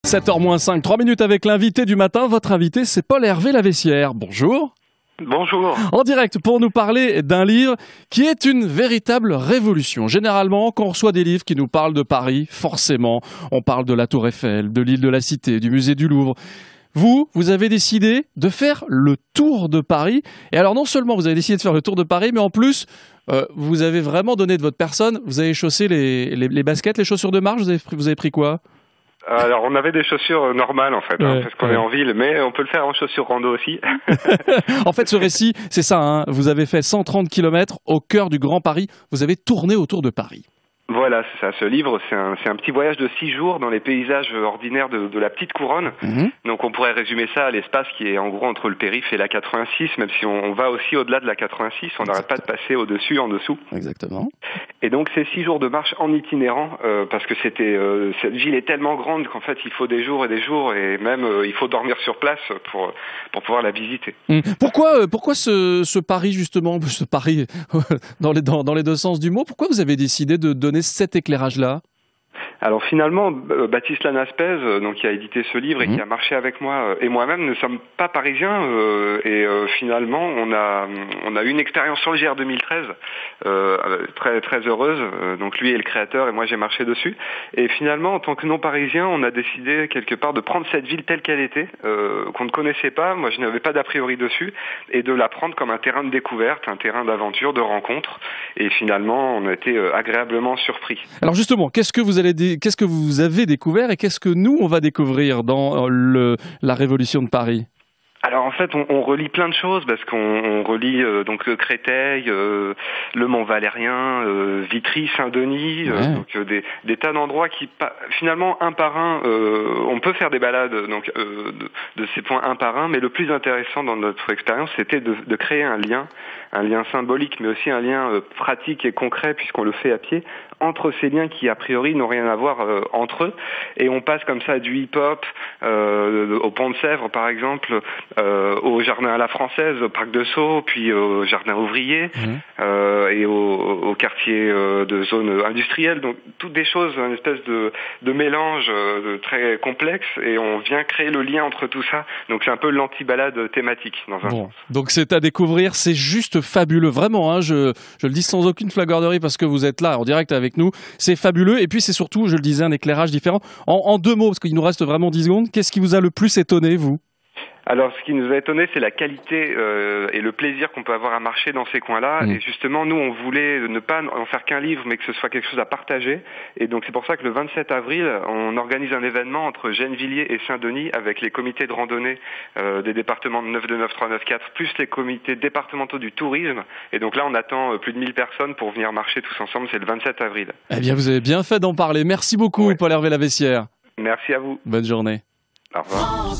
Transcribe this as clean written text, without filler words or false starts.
7h moins 5, 3 minutes avec l'invité du matin. Votre invité, c'est Paul-Hervé Laveissière. Bonjour. Bonjour. En direct pour nous parler d'un livre qui est une véritable révolution. Généralement, quand on reçoit des livres qui nous parlent de Paris, forcément, on parle de la Tour Eiffel, de l'île de la Cité, du musée du Louvre. Vous avez décidé de faire le tour de Paris. Et alors, non seulement vous avez décidé de faire le tour de Paris, mais en plus, vous avez vraiment donné de votre personne. Vous avez chaussé les baskets, les chaussures de marche. Vous avez pris quoi ? Alors, on avait des chaussures normales, en fait, parce qu'on est en ville, mais on peut le faire en chaussures rando aussi. En fait, ce récit, c'est ça, hein. Vous avez fait 130 km au cœur du Grand Paris. Vous avez tourné autour de Paris. Voilà, c'est ça. Ce livre, c'est un petit voyage de 6 jours dans les paysages ordinaires de la petite couronne. Donc, on pourrait résumer ça à l'espace qui est en gros entre le périph' et la 86, même si on va aussi au-delà de la 86. On n'arrête pas de passer au-dessus, en dessous. Exactement. Et donc, c'est 6 jours de marche en itinérant, parce que cette ville est tellement grande qu'en fait, il faut des jours, et même il faut dormir sur place pour pouvoir la visiter. Pourquoi ce Paris, justement, ce Paris dans les deux sens du mot, pourquoi vous avez décidé de donner cet éclairage-là ? Alors finalement, Baptiste Lanaspez, donc qui a édité ce livre et qui a marché avec moi et moi-même, ne sommes pas parisiens et finalement on a eu une expérience sur le GR 2013 très très heureuse. Donc lui est le créateur et moi j'ai marché dessus. Et finalement, en tant que non-parisien, on a décidé quelque part de prendre cette ville telle qu'elle était, qu'on ne connaissait pas. Moi, je n'avais pas d'a priori dessus, et de la prendre comme un terrain de découverte, un terrain d'aventure, de rencontre. Et finalement, on a été agréablement surpris. Alors justement, qu'est-ce que vous avez découvert et qu'est-ce que nous, on va découvrir dans la Révolution de Paris ? Alors en fait, on relie plein de choses parce qu'on relie donc le Créteil, le Mont Valérien, Vitry, Saint-Denis, donc des tas d'endroits qui finalement un par un, on peut faire des balades donc de ces points un par un, mais le plus intéressant dans notre expérience, c'était de créer un lien symbolique, mais aussi un lien pratique et concret puisqu'on le fait à pied entre ces liens qui a priori n'ont rien à voir entre eux, et on passe comme ça du hip-hop au Pont de Sèvres par exemple, au jardin à la française, au parc de Sceaux, puis au jardin ouvrier et au quartier de zone industrielle. Donc toutes des choses, une espèce de mélange très complexe, et on vient créer le lien entre tout ça. Donc c'est un peu l'anti-balade thématique dans un sens. Donc c'est à découvrir, c'est juste fabuleux, vraiment. Hein, je le dis sans aucune flagornerie parce que vous êtes là en direct avec nous. C'est fabuleux, et puis c'est surtout, je le disais, un éclairage différent. En 2 mots, parce qu'il nous reste vraiment 10 secondes, qu'est-ce qui vous a le plus étonné, vous ? Alors, ce qui nous a étonné, c'est la qualité et le plaisir qu'on peut avoir à marcher dans ces coins-là. Et justement, nous, on voulait ne pas en faire qu'un livre, mais que ce soit quelque chose à partager. Et donc, c'est pour ça que le 27 avril, on organise un événement entre Gennevilliers et Saint-Denis avec les comités de randonnée des départements de 929, 394, plus les comités départementaux du tourisme. Et donc là, on attend plus de 1000 personnes pour venir marcher tous ensemble. C'est le 27 avril. Eh bien, vous avez bien fait d'en parler. Merci beaucoup, Paul-Hervé Laveissière. Merci à vous. Bonne journée. Au revoir.